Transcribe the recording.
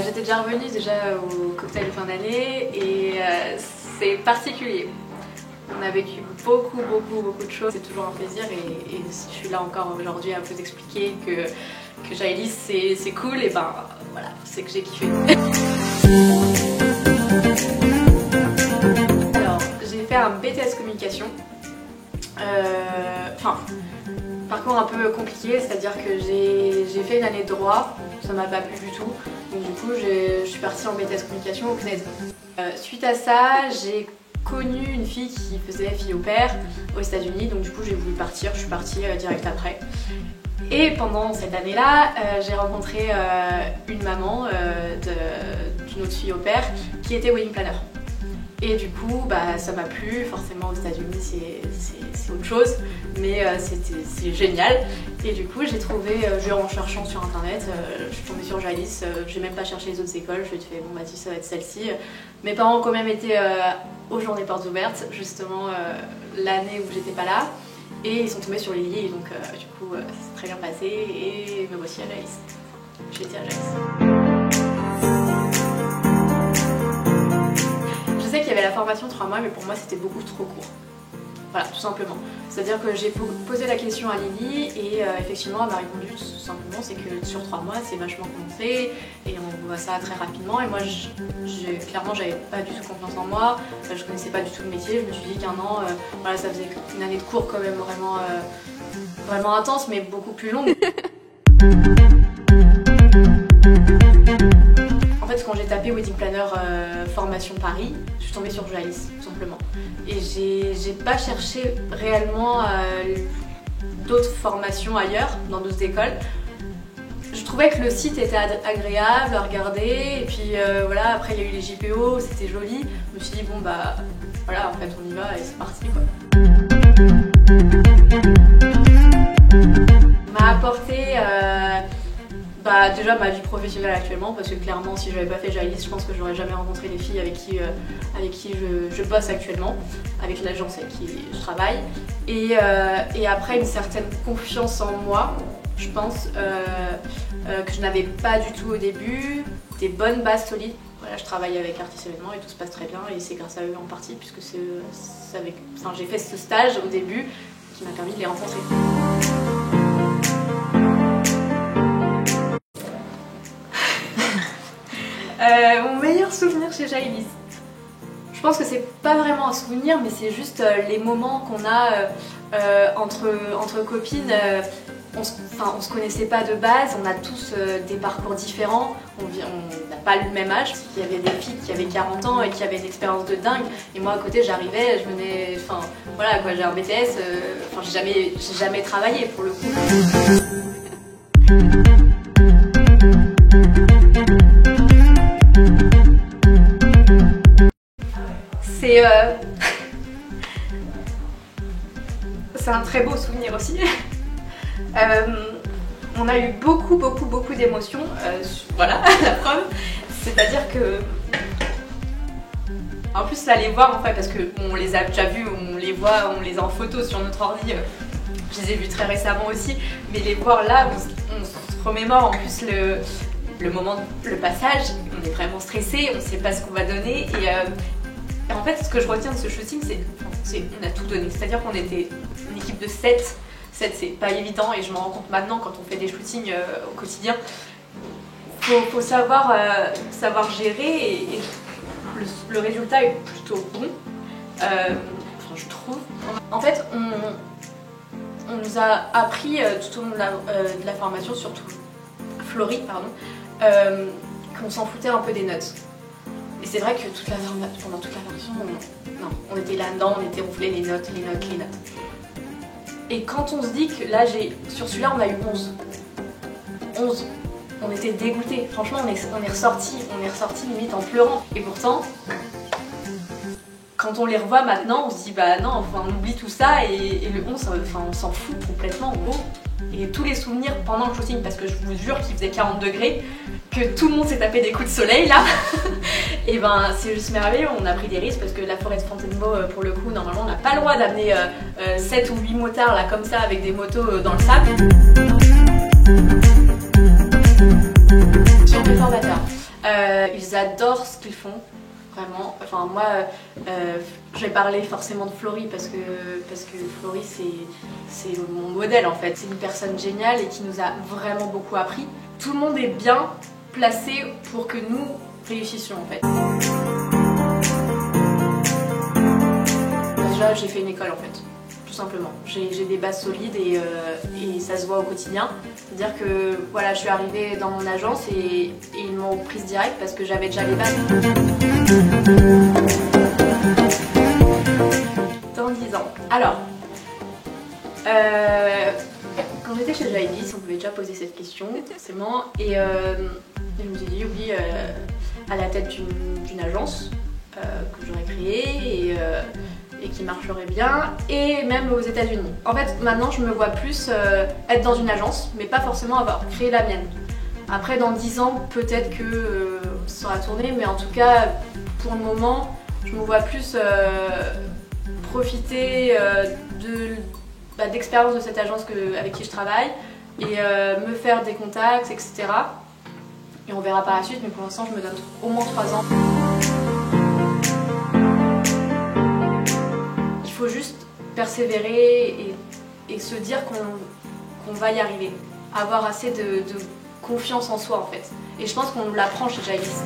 J'étais déjà revenue au cocktail de fin d'année et c'est particulier. On a vécu beaucoup de choses, c'est toujours un plaisir et si je suis là encore aujourd'hui à vous expliquer que Jaïlis c'est cool, et ben voilà, c'est que j'ai kiffé. Alors, j'ai fait un BTS communication, parcours un peu compliqué, c'est-à-dire que j'ai fait une année de droit, ça m'a pas plu du tout, donc du coup je suis partie en BTS communication au CNED. Suite à ça, j'ai connu une fille qui faisait fille au pair aux États-Unis, donc du coup j'ai voulu partir, je suis partie direct après. Et pendant cette année-là, j'ai rencontré une maman d'une autre fille au pair qui était wedding planner. Et du coup, ça m'a plu, forcément aux États-Unis c'est autre chose, mais c'est génial. Et du coup, j'ai trouvé, en cherchant sur internet, je suis tombée sur Jaïlis, j'ai même pas cherché les autres écoles, je me suis dit bon Mathis, ça va être celle-ci. Mes parents ont quand même été aux journées portes ouvertes, justement l'année où j'étais pas là, et ils sont tombés sur Lily, et donc du coup ça s'est très bien passé, et me voici à Jaïlis. J'étais à Jaïlis. Je sais qu'il y avait la formation 3 mois, mais pour moi c'était beaucoup trop court. Voilà, tout simplement. C'est-à-dire que j'ai posé la question à Lily et effectivement elle m'a répondu tout simplement, c'est que sur 3 mois c'est vachement condensé et on voit ça très rapidement, et moi clairement j'avais pas du tout confiance en moi, je connaissais pas du tout le métier, je me suis dit qu'un an, voilà, ça faisait une année de cours quand même vraiment intense, mais beaucoup plus longue. En fait, quand j'ai tapé Wedding Planner formation Paris, je suis tombée sur Jaïlis, tout simplement. Et j'ai pas cherché réellement d'autres formations ailleurs, dans d'autres écoles. Je trouvais que le site était agréable à regarder, et puis voilà, après il y a eu les JPO, c'était joli. Je me suis dit bon voilà, en fait on y va et c'est parti quoi. M'a apporté déjà ma vie professionnelle actuellement, parce que clairement si j'avais pas fait Jaïlis, je pense que j'aurais jamais rencontré les filles avec qui je bosse actuellement, avec l'agence avec qui je travaille, et après une certaine confiance en moi, je pense, que je n'avais pas du tout au début, des bonnes bases solides. Voilà, je travaille avec Artis Événements et tout se passe très bien, et c'est grâce à eux en partie, puisque j'ai fait ce stage au début qui m'a permis de les rencontrer. Mon meilleur souvenir chez Jaïlis, je pense que c'est pas vraiment un souvenir, mais c'est juste les moments qu'on a entre copines. On se connaissait pas de base, on a tous des parcours différents, on n'a pas le même âge. Il y avait des filles qui avaient 40 ans et qui avaient une expérience de dingue, et moi à côté j'arrivais, je venais, voilà quoi, j'ai un BTS, j'ai jamais travaillé pour le coup. C'est un très beau souvenir aussi. On a eu beaucoup d'émotions, voilà la preuve. C'est-à-dire que, en plus là, les voir en fait, parce qu'on les a déjà vus, on les voit, on les a en photo sur notre ordi, je les ai vus très récemment aussi, mais les voir là, on se remémore en plus le moment, le passage, on est vraiment stressé, on ne sait pas ce qu'on va donner, et en fait ce que je retiens de ce shooting, c'est on a tout donné, c'est-à-dire qu'on était une équipe de 7, c'est pas évident, et je m'en rends compte maintenant quand on fait des shootings au quotidien. Faut savoir gérer, et le résultat est plutôt bon, je trouve. En fait, on nous a appris tout au long de la formation, surtout Florie, qu'on s'en foutait un peu des notes. Et c'est vrai que pendant toute la formation, on était là-dedans, on voulait les notes. Et quand on se dit que là, sur celui-là, on a eu 11. On était dégoûtés. Franchement, on est ressorti limite en pleurant. Et pourtant, quand on les revoit maintenant, on se dit non, on oublie tout ça, et le 11, on s'en fout complètement en gros. Et tous les souvenirs pendant le shooting, parce que je vous jure qu'il faisait 40 degrés, que tout le monde s'est tapé des coups de soleil là, et c'est juste merveilleux. On a pris des risques parce que la forêt de Fontainebleau, pour le coup, normalement on n'a pas le droit d'amener 7 ou 8 motards là comme ça avec des motos dans le sable. Sur mes formateurs, Ils adorent ce qu'ils font, vraiment. Enfin moi, j'ai parlé forcément de Florie parce que Florie c'est mon modèle en fait. C'est une personne géniale et qui nous a vraiment beaucoup appris. Tout le monde est bien placé pour que nous réussissions en fait. Déjà j'ai fait une école en fait. Tout simplement. J'ai des bases solides et ça se voit au quotidien. C'est-à-dire que voilà, je suis arrivée dans mon agence et ils m'ont prise direct parce que j'avais déjà les bases. Dans 10 ans. Alors, quand j'étais chez Jaïdis, on pouvait déjà poser cette question, forcément. Et je me suis dit oui, à la tête d'une agence que j'aurais créée et qui marcherait bien, et même aux États-Unis. En fait, maintenant, je me vois plus être dans une agence, mais pas forcément avoir créé la mienne. Après, dans 10 ans, peut-être que ça sera tourné, mais en tout cas, pour le moment, je me vois plus profiter d'expérience de cette agence avec qui je travaille, et me faire des contacts, etc. Et on verra par la suite, mais pour l'instant, je me donne au moins 3 ans. Il faut juste persévérer et se dire qu'on va y arriver. Avoir assez de confiance en soi en fait. Et je pense qu'on l'apprend chez Jaïdis.